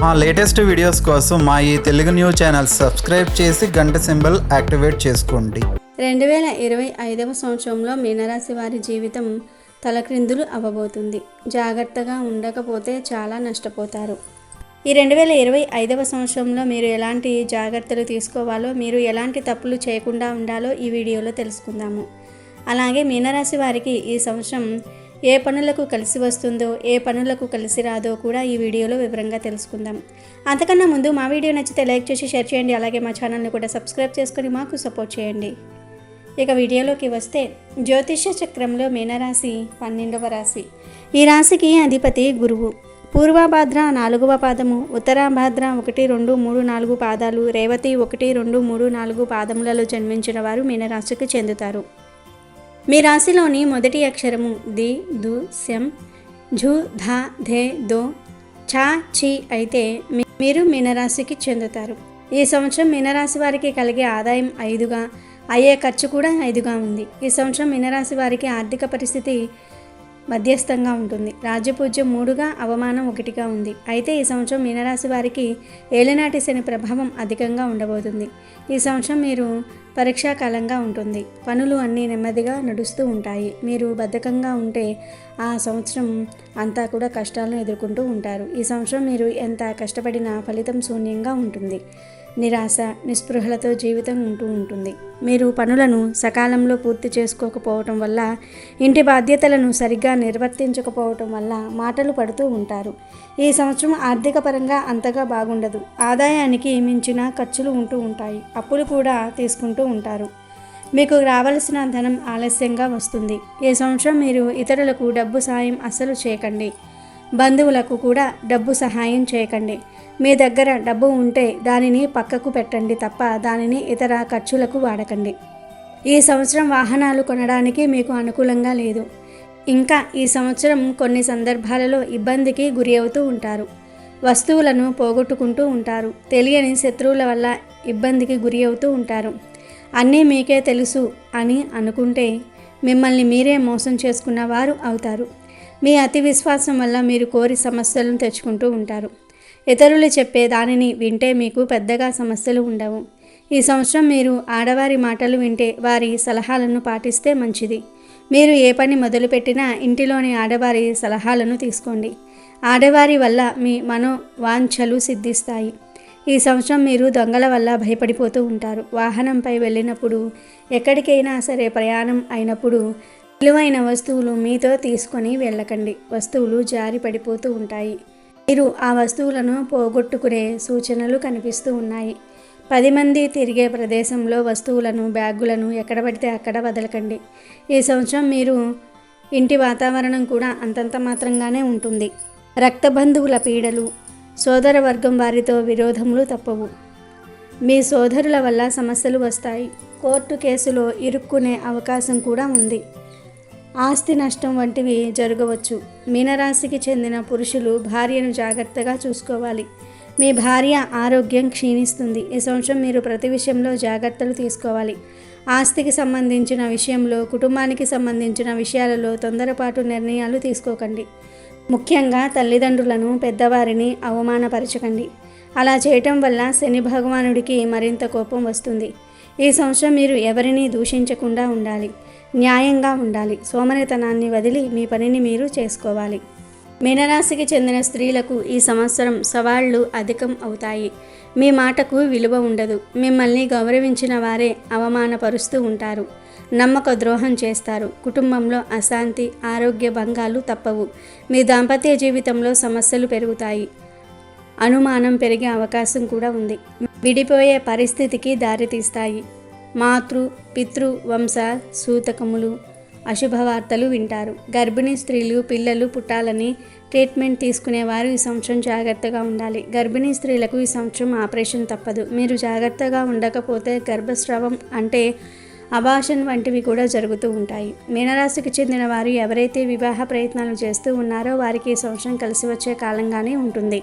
మా latest videos కోసం మా ఈ తెలుగు న్యూస్ ఛానల్ సబ్స్క్రైబ్ చేసి గంట సింబల్ యాక్టివేట్ చేసుకోండి. 2025వ సంవత్సరంలో మీనరాశి వారి జీవితం తలక్రిందులు అవ్వబోతుంది. జాగ్రత్తగా ఉండకపోతే చాలా నష్టపోతారు. ఈ 2025వ సంవత్సరంలో మీరు ఎలాంటి జాగ్రత్తలు తీసుకోవాలో, మీరు ఎలాంటి తప్పులు చేయకుండా ఉండాలో ఈ వీడియోలో తెలుసుకుందాము. అలాగే మీనరాశి వారికి ఈ సంవత్సరం ఏ పనులకు కలిసి వస్తుందో, ఏ పనులకు కలిసి రాదో కూడా ఈ వీడియోలో వివరంగా తెలుసుకుందాం. అంతకన్నా ముందు మా వీడియో నచ్చితే లైక్ చేసి షేర్ చేయండి. అలాగే మా ఛానల్ని కూడా సబ్స్క్రైబ్ చేసుకొని మాకు సపోర్ట్ చేయండి. ఇక వీడియోలోకి వస్తే, జ్యోతిష్య చక్రంలో మీనరాశి 12వ రాశి. ఈ రాశికి అధిపతి గురువు. పూర్వభాద్ర 4వ పాదము, ఉత్తరాభాద్ర 1, 2, 3, 4 పాదాలు, రేవతి 1, 2, 3, 4 పాదములలో జన్మించిన వారు మీనరాశికి చెందుతారు. మీ రాశిలోని మొదటి అక్షరము ది, దు, శం, ఝు, ధ, ధే, దో, ఛ, చి అయితే మీరు మీనరాశికి చెందుతారు. ఈ సంవత్సరం మీనరాశి వారికి కలిగే ఆదాయం 5గా, అయ్యే ఖర్చు కూడా 5గా ఉంది. ఈ సంవత్సరం మీనరాశి వారికి ఆర్థిక పరిస్థితి మధ్యస్థంగా ఉంటుంది. రాజ్యపూజ్యం 3గా, అవమానం 1గా ఉంది. అయితే ఈ సంవత్సరం మీనరాశి వారికి ఏలినాటి శని ప్రభావం అధికంగా ఉండబోతుంది. ఈ సంవత్సరం మీరు పరీక్షాకాలంగా ఉంటుంది. పనులు అన్నీ నెమ్మదిగా నడుస్తూ ఉంటాయి. మీరు బద్ధకంగా ఉంటే ఆ సంవత్సరం అంతా కూడా కష్టాలను ఎదుర్కొంటూ ఉంటారు. ఈ సంవత్సరం మీరు ఎంత కష్టపడినా ఫలితం శూన్యంగా ఉంటుంది. నిరాశ, నిస్పృహలతో జీవితం ఉంటూ ఉంటుంది. మీరు పనులను సకాలంలో పూర్తి చేసుకోకపోవటం వల్ల, ఇంటి బాధ్యతలను సరిగ్గా నిర్వర్తించకపోవటం వల్ల మాటలు పడుతూ ఉంటారు. ఈ సంవత్సరం ఆర్థిక పరంగా అంతగా బాగుండదు. ఆదాయానికి మించిన ఖర్చులు ఉంటూ ఉంటాయి. అప్పులు కూడా తీసుకుంటూ ఉంటారు. మీకు రావాల్సిన ధనం ఆలస్యంగా వస్తుంది. ఈ సంవత్సరం మీరు ఇతరులకు డబ్బు సాయం అస్సలు చేయకండి. బంధువులకు కూడా డబ్బు సహాయం చేయకండి. మీ దగ్గర డబ్బు ఉంటే దానిని పక్కకు పెట్టండి తప్ప దానిని ఇతర ఖర్చులకు వాడకండి. ఈ సంవత్సరం వాహనాలు కొనడానికి మీకు అనుకూలంగా లేదు. ఇంకా ఈ సంవత్సరం కొన్ని సందర్భాలలో ఇబ్బందికి గురి అవుతూ ఉంటారు. వస్తువులను పోగొట్టుకుంటూ ఉంటారు. తెలియని శత్రువుల వల్ల ఇబ్బందికి గురి అవుతూ ఉంటారు. అన్నీ మీకే తెలుసు అని అనుకుంటే మిమ్మల్ని మీరే మోసం చేసుకున్న వారు అవుతారు. మీ అతి విశ్వాసం వల్ల మీరు కోరి సమస్యలను తెచ్చుకుంటూ ఉంటారు. ఇతరులు చెప్పే దానిని వింటే మీకు పెద్దగా సమస్యలు ఉండవు. ఈ సంవత్సరం మీరు ఆడవారి మాటలు వింటే, వారి సలహాలను పాటిస్తే మంచిది. మీరు ఏ పని మొదలుపెట్టినా ఇంటిలోని ఆడవారి సలహాలను తీసుకోండి. ఆడవారి వల్ల మీ మనోవాంఛలు సిద్ధిస్తాయి. ఈ సంవత్సరం మీరు దొంగల వల్ల భయపడిపోతూ ఉంటారు. వాహనంపై వెళ్ళినప్పుడు, ఎక్కడికైనా సరే ప్రయాణం అయినప్పుడు విలువైన వస్తువులు మీతో తీసుకొని వెళ్ళకండి. వస్తువులు జారి పడిపోతూ ఉంటాయి. మీరు ఆ వస్తువులను పోగొట్టుకునే సూచనలు కనిపిస్తూ ఉన్నాయి. 10 మంది తిరిగే ప్రదేశంలో వస్తువులను, బ్యాగులను ఎక్కడ పడితే అక్కడ వదలకండి. ఈ సంవత్సరం మీరు ఇంటి వాతావరణం కూడా అంతంత మాత్రంగానే ఉంటుంది. రక్త బంధువుల పీడలు, సోదర వర్గం వారితో విరోధములు తప్పవు. మీ సోదరుల వల్ల సమస్యలు వస్తాయి. కోర్టు కేసులో ఇరుక్కునే అవకాశం కూడా ఉంది. ఆస్తి నష్టం వంటివి జరగవచ్చు. మీనరాశికి చెందిన పురుషులు భార్యను జాగ్రత్తగా చూసుకోవాలి. మీ భార్య ఆరోగ్యం క్షీణిస్తుంది. ఈ సంవత్సరం మీరు ప్రతి విషయంలో జాగ్రత్తలు తీసుకోవాలి. ఆస్తికి సంబంధించిన విషయంలో, కుటుంబానికి సంబంధించిన విషయాలలో తొందరపాటు నిర్ణయాలు తీసుకోకండి. ముఖ్యంగా తల్లిదండ్రులను, పెద్దవారిని అవమానపరచకండి. అలా చేయటం వల్ల శని భగవానుడికి మరింత కోపం వస్తుంది. ఈ సంవత్సరం మీరు ఎవరిని దూషించకుండా ఉండాలి. న్యాయంగా ఉండాలి. సోమరితనాన్ని వదిలి మీ పనిని మీరు చేసుకోవాలి. మీనరాశికి చెందిన స్త్రీలకు ఈ సంవత్సరం సవాళ్లు అధికం అవుతాయి. మీ మాటకు విలువ ఉండదు. మిమ్మల్ని గౌరవించిన వారే అవమానపరుస్తూ ఉంటారు. నమ్మక ద్రోహం చేస్తారు. కుటుంబంలో అశాంతి, ఆరోగ్య భంగాలు తప్పవు. మీ దాంపత్య జీవితంలో సమస్యలు పెరుగుతాయి. అనుమానం పెరిగే అవకాశం కూడా ఉంది. విడిపోయే పరిస్థితికి దారితీస్తాయి. మాతృ, పితృ వంశ సూతకములు, అశుభవార్తలు వింటారు. గర్భిణీ స్త్రీలు పిల్లలు పుట్టాలని ట్రీట్మెంట్ తీసుకునేవారు ఈ సంవత్సరం జాగ్రత్తగా ఉండాలి. గర్భిణీ స్త్రీలకు ఈ సంవత్సరం ఆపరేషన్ తప్పదు. మీరు జాగ్రత్తగా ఉండకపోతే గర్భస్రావం అంటే అబార్షన్ వంటివి కూడా జరుగుతూ ఉంటాయి. మీనరాశికి చెందిన వారు ఎవరైతే వివాహ ప్రయత్నాలు చేస్తూ ఉన్నారో వారికి ఈ సంవత్సరం కలిసి వచ్చే కాలంగానే ఉంటుంది.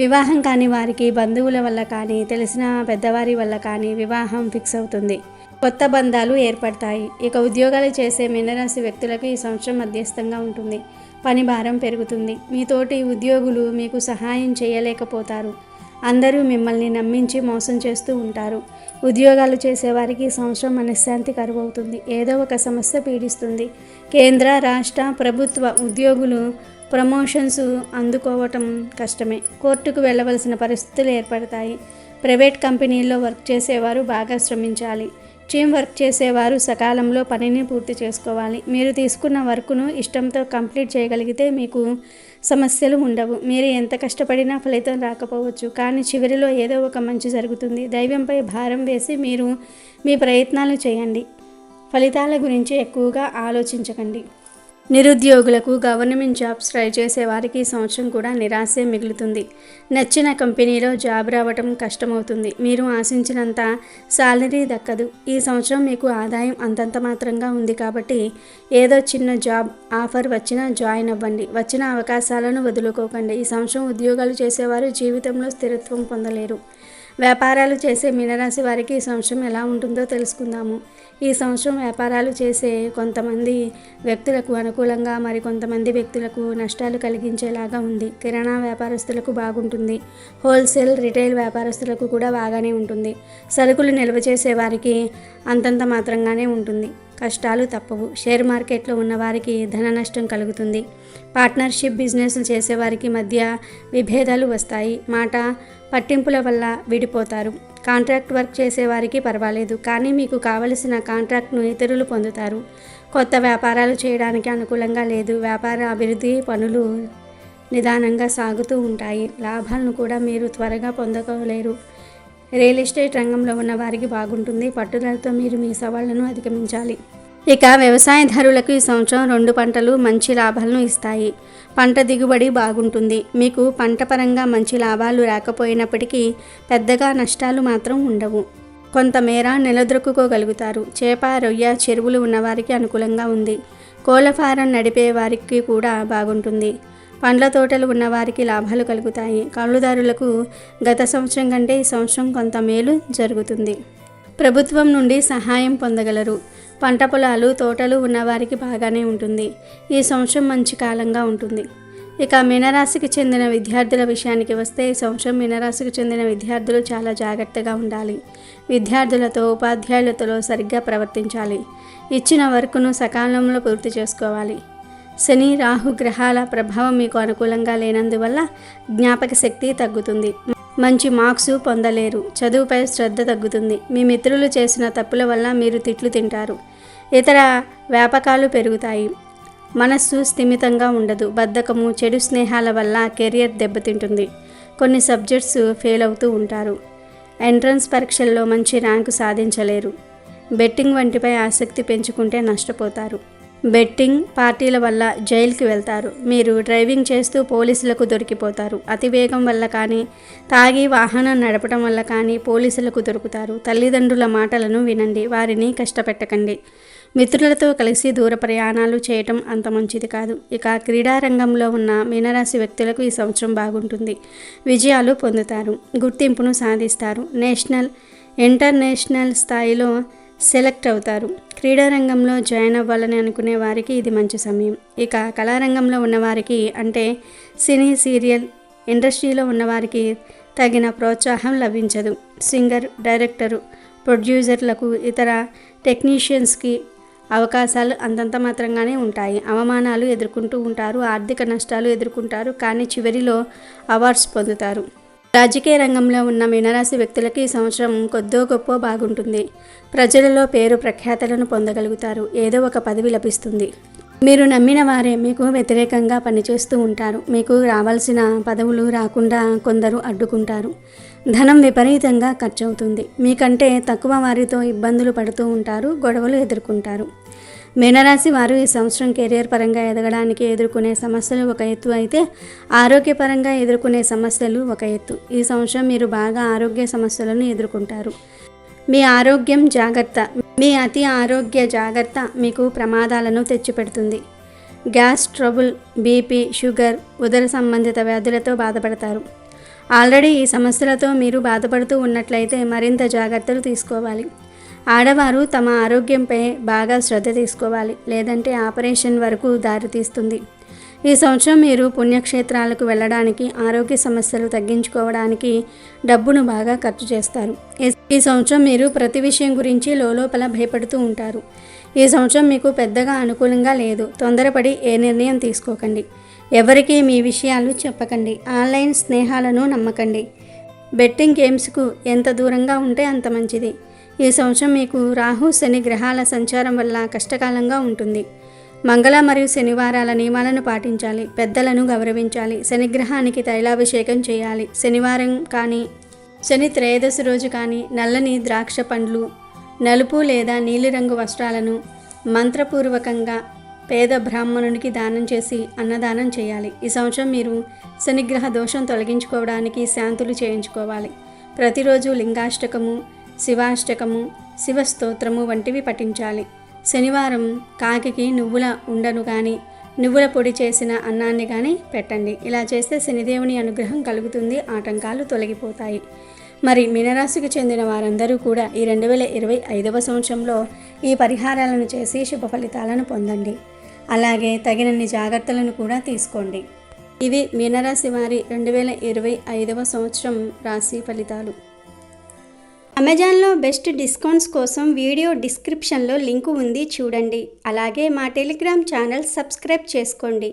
వివాహం కాని వారికి బంధువుల వల్ల కానీ, తెలిసిన పెద్దవారి వల్ల కానీ వివాహం ఫిక్స్ అవుతుంది. కొత్త బంధాలు ఏర్పడతాయి. ఇక ఉద్యోగాలు చేసే మీనరాశి వ్యక్తులకు ఈ సంవత్సరం మధ్యస్థంగా ఉంటుంది. పని భారం పెరుగుతుంది. మీ తోటి ఉద్యోగులు మీకు సహాయం చేయలేకపోతారు. అందరూ మిమ్మల్ని నమ్మించి మోసం చేస్తూ ఉంటారు. ఉద్యోగాలు చేసేవారికి ఈ సంవత్సరం మనశ్శాంతి కరువవుతుంది. ఏదో ఒక సమస్య పీడిస్తుంది. కేంద్ర రాష్ట్ర ప్రభుత్వ ఉద్యోగులు ప్రమోషన్స్ అందుకోవటం కష్టమే. కోర్టుకు వెళ్ళవలసిన పరిస్థితులు ఏర్పడతాయి. ప్రైవేట్ కంపెనీల్లో వర్క్ చేసేవారు బాగా శ్రమించాలి. టీం వర్క్ చేసేవారు సకాలంలో పనిని పూర్తి చేసుకోవాలి. మీరు తీసుకున్న వర్క్ను ఇష్టంతో కంప్లీట్ చేయగలిగితే మీకు సమస్యలు ఉండవు. మీరు ఎంత కష్టపడినా ఫలితం రాకపోవచ్చు, కానీ చివరిలో ఏదో ఒక మంచి జరుగుతుంది. దైవంపై భారం వేసి మీరు మీ ప్రయత్నాలు చేయండి. ఫలితాల గురించి ఎక్కువగా ఆలోచించకండి. నిరుద్యోగులకు గవర్నమెంట్ జాబ్స్ ట్రై చేసే వారికి ఈ సంవత్సరం కూడా నిరాశే మిగులుతుంది. నచ్చిన కంపెనీలో జాబ్ రావటం కష్టమవుతుంది. మీరు ఆశించినంత సాలరీ దక్కదు. ఈ సంవత్సరం మీకు ఆదాయం అంతంత మాత్రంగా ఉంది కాబట్టి ఏదో చిన్న జాబ్ ఆఫర్ వచ్చినా జాయిన్ అవ్వండి. వచ్చిన అవకాశాలను వదులుకోకండి. ఈ సంవత్సరం ఉద్యోగాలు చేసేవారు జీవితంలో స్థిరత్వం పొందలేరు. వ్యాపారాలు చేసే మీనరాశి వారికి ఈ సంవత్సరం ఎలా ఉంటుందో తెలుసుకుందాము. ఈ సంవత్సరం వ్యాపారాలు చేసే కొంతమంది వ్యక్తులకు అనుకూలంగా, మరి కొంతమంది వ్యక్తులకు నష్టాలు కలిగించేలాగా ఉంది. కిరాణా వ్యాపారస్తులకు బాగుంటుంది. హోల్సేల్ రిటైల్ వ్యాపారస్తులకు కూడా బాగానే ఉంటుంది. సరుకులు నిల్వ చేసే వారికి అంతంత మాత్రంగానే ఉంటుంది. కష్టాలు తప్పవు. షేర్ మార్కెట్లో ఉన్నవారికి ధన నష్టం కలుగుతుంది. పార్ట్నర్షిప్ బిజినెస్లు చేసేవారికి మధ్య విభేదాలు వస్తాయి. మాట పట్టింపుల వల్ల విడిపోతారు. కాంట్రాక్ట్ వర్క్ చేసేవారికి పర్వాలేదు, కానీ మీకు కావలసిన కాంట్రాక్ట్ను ఇతరులు పొందుతారు. కొత్త వ్యాపారాలు చేయడానికి అనుకూలంగా లేదు. వ్యాపార అభివృద్ధి పనులు నిదానంగా సాగుతూ ఉంటాయి. లాభాలను కూడా మీరు త్వరగా పొందలేరు. రియల్ ఎస్టేట్ రంగంలో ఉన్న వారికి బాగుంటుంది. పట్టుదలతో మీరు మీ సవాళ్లను అధిగమించాలి. ఇక వ్యవసాయదారులకు ఈ సంవత్సరం 2 పంటలు మంచి లాభాలను ఇస్తాయి. పంట దిగుబడి బాగుంటుంది. మీకు పంట పరంగా మంచి లాభాలు రాకపోయినప్పటికీ పెద్దగా నష్టాలు మాత్రం ఉండవు. కొంతమేర నిలదొక్కుకోగలుగుతారు. చేప, రొయ్య చెరువులు ఉన్నవారికి అనుకూలంగా ఉంది. కోళ్ల ఫారం నడిపే వారికి కూడా బాగుంటుంది. పండ్ల తోటలు ఉన్నవారికి లాభాలు కలుగుతాయి. కౌలుదారులకు గత సంవత్సరం కంటే ఈ సంవత్సరం కొంత మేలు జరుగుతుంది. ప్రభుత్వం నుండి సహాయం పొందగలరు. పంట పొలాలు, తోటలు ఉన్నవారికి బాగానే ఉంటుంది. ఈ సంవత్సరం మంచి కాలంగా ఉంటుంది. ఇక మీనరాశికి చెందిన విద్యార్థుల విషయానికి వస్తే ఈ సంవత్సరం మీనరాశికి చెందిన విద్యార్థులు చాలా జాగ్రత్తగా ఉండాలి. విద్యార్థులతో, ఉపాధ్యాయులతో సరిగ్గా ప్రవర్తించాలి. ఇచ్చిన వర్క్ను సకాలంలో పూర్తి చేసుకోవాలి. శని, రాహు గ్రహాల ప్రభావం మీకు అనుకూలంగా లేనందువల్ల జ్ఞాపక శక్తి తగ్గుతుంది. మంచి మార్క్స్ పొందలేరు. చదువుపై శ్రద్ధ తగ్గుతుంది. మీ మిత్రులు చేసిన తప్పుల వల్ల మీరు తిట్లు తింటారు. ఇతర వ్యాపకాలు పెరుగుతాయి. మనస్సు స్థిమితంగా ఉండదు. బద్ధకము, చెడు స్నేహాల వల్ల కెరియర్ దెబ్బతింటుంది. కొన్ని సబ్జెక్ట్స్ ఫెయిల్ అవుతూ ఉంటారు. ఎంట్రన్స్ పరీక్షల్లో మంచి ర్యాంకు సాధించలేరు. బెట్టింగ్ వంటిపై ఆసక్తి పెంచుకుంటే నష్టపోతారు. బెట్టింగ్ పార్టీల వల్ల జైలుకి వెళ్తారు. మీరు డ్రైవింగ్ చేస్తూ పోలీసులకు దొరికిపోతారు. అతివేగం వల్ల కానీ, తాగి వాహనం నడపడం వల్ల కానీ పోలీసులకు దొరుకుతారు. తల్లిదండ్రుల మాటలను వినండి. వారిని కష్టపెట్టకండి. మిత్రులతో కలిసి దూర ప్రయాణాలు చేయటం అంత మంచిది కాదు. ఇక క్రీడారంగంలో ఉన్న మీనరాశి వ్యక్తులకు ఈ సంవత్సరం బాగుంటుంది. విజయాలు పొందుతారు. గుర్తింపును సాధిస్తారు. నేషనల్, ఇంటర్నేషనల్ స్థాయిలో సెలెక్ట్ అవుతారు. క్రీడారంగంలో జాయిన్ అవ్వాలని అనుకునే వారికి ఇది మంచి సమయం. ఇక కళారంగంలో ఉన్నవారికి, అంటే సినీ, సీరియల్ ఇండస్ట్రీలో ఉన్నవారికి తగిన ప్రోత్సాహం లభించదు. సింగర్, డైరెక్టరు, ప్రొడ్యూసర్లకు, ఇతర టెక్నీషియన్స్కి అవకాశాలు అంతంత మాత్రంగానే ఉంటాయి. అవమానాలు ఎదుర్కొంటూ ఉంటారు. ఆర్థిక నష్టాలు ఎదుర్కొంటారు. కానీ చివరిలో అవార్డ్స్ పొందుతారు. రాజకీయ రంగంలో ఉన్న మీనరాశి వ్యక్తులకి ఈ సంవత్సరం కొద్దో గొప్ప బాగుంటుంది. ప్రజలలో పేరు ప్రఖ్యాతలను పొందగలుగుతారు. ఏదో ఒక పదవి లభిస్తుంది. మీరు నమ్మిన వారే మీకు వ్యతిరేకంగా పనిచేస్తూ ఉంటారు. మీకు రావాల్సిన పదవులు రాకుండా కొందరు అడ్డుకుంటారు. ధనం విపరీతంగా ఖర్చు అవుతుంది. మీకంటే తక్కువ వారితో ఇబ్బందులు పడుతూ ఉంటారు. గొడవలు ఎదుర్కొంటారు. మీనరాశి వారు ఈ సంవత్సరం కెరియర్ పరంగా ఎదగడానికి ఎదుర్కొనే సమస్యలు ఒక ఎత్తు అయితే, ఆరోగ్యపరంగా ఎదుర్కొనే సమస్యలు ఒక ఎత్తు. ఈ సంవత్సరం మీరు బాగా ఆరోగ్య సమస్యలను ఎదుర్కొంటారు. మీ ఆరోగ్యం జాగ్రత్త. మీ అతి ఆరోగ్య జాగ్రత్త మీకు ప్రమాదాలను తెచ్చిపెడుతుంది. గ్యాస్ ట్రబుల్, బీపీ, షుగర్, ఉదర సంబంధిత వ్యాధులతో బాధపడతారు. ఆల్రెడీ ఈ సమస్యలతో మీరు బాధపడుతూ ఉన్నట్లయితే మరింత జాగ్రత్తలు తీసుకోవాలి. ఆడవారు తమ ఆరోగ్యంపై బాగా శ్రద్ధ తీసుకోవాలి, లేదంటే ఆపరేషన్ వరకు దారితీస్తుంది. ఈ సంవత్సరం మీరు పుణ్యక్షేత్రాలకు వెళ్ళడానికి, ఆరోగ్య సమస్యలు తగ్గించుకోవడానికి డబ్బును బాగా ఖర్చు చేస్తారు. ఈ సంవత్సరం మీరు ప్రతి విషయం గురించి లోపల భయపడుతూ ఉంటారు. ఈ సంవత్సరం మీకు పెద్దగా అనుకూలంగా లేదు. తొందరపడి ఏ నిర్ణయం తీసుకోకండి. ఎవరికీ మీ విషయాలు చెప్పకండి. ఆన్లైన్ స్నేహాలను నమ్మకండి. బెట్టింగ్ గేమ్స్కు ఎంత దూరంగా ఉంటే అంత మంచిది. ఈ సంవత్సరం మీకు రాహు శని గ్రహాల సంచారం వల్ల కష్టకాలంగా ఉంటుంది. మంగళ మరియు శనివారాల నియమాలను పాటించాలి. పెద్దలను గౌరవించాలి. శనిగ్రహానికి తైలాభిషేకం చేయాలి. శనివారం కానీ, శని త్రయోదశి రోజు కానీ నల్లని ద్రాక్ష పండ్లు, నలుపు లేదా నీలిరంగు వస్త్రాలను మంత్రపూర్వకంగా పేద బ్రాహ్మణునికి దానం చేసి అన్నదానం చేయాలి. ఈ సంవత్సరం మీరు శనిగ్రహ దోషం తొలగించుకోవడానికి శాంతులు చేయించుకోవాలి. ప్రతిరోజు లింగాష్టకము, శివాష్టకము, శివస్తోత్రము వంటివి పఠించాలి. శనివారం కాకికి నువ్వుల ఉండను కానీ, నువ్వుల పొడి చేసిన అన్నాన్ని కానీ పెట్టండి. ఇలా చేస్తే శనిదేవుని అనుగ్రహం కలుగుతుంది. ఆటంకాలు తొలగిపోతాయి. మరి మీనరాశికి చెందిన వారందరూ కూడా ఈ 2025వ సంవత్సరంలో ఈ పరిహారాలను చేసి శుభ ఫలితాలను పొందండి. అలాగే తగినన్ని జాగ్రత్తలను కూడా తీసుకోండి. ఇవి మీనరాశి వారి 2025వ సంవత్సరం రాశి ఫలితాలు. అమెజాన్లో బెస్ట్ డిస్కౌంట్స్ కోసం వీడియో డిస్క్రిప్షన్లో లింకు ఉంది, చూడండి. అలాగే మా టెలిగ్రామ్ ఛానల్ సబ్స్క్రైబ్ చేసుకోండి.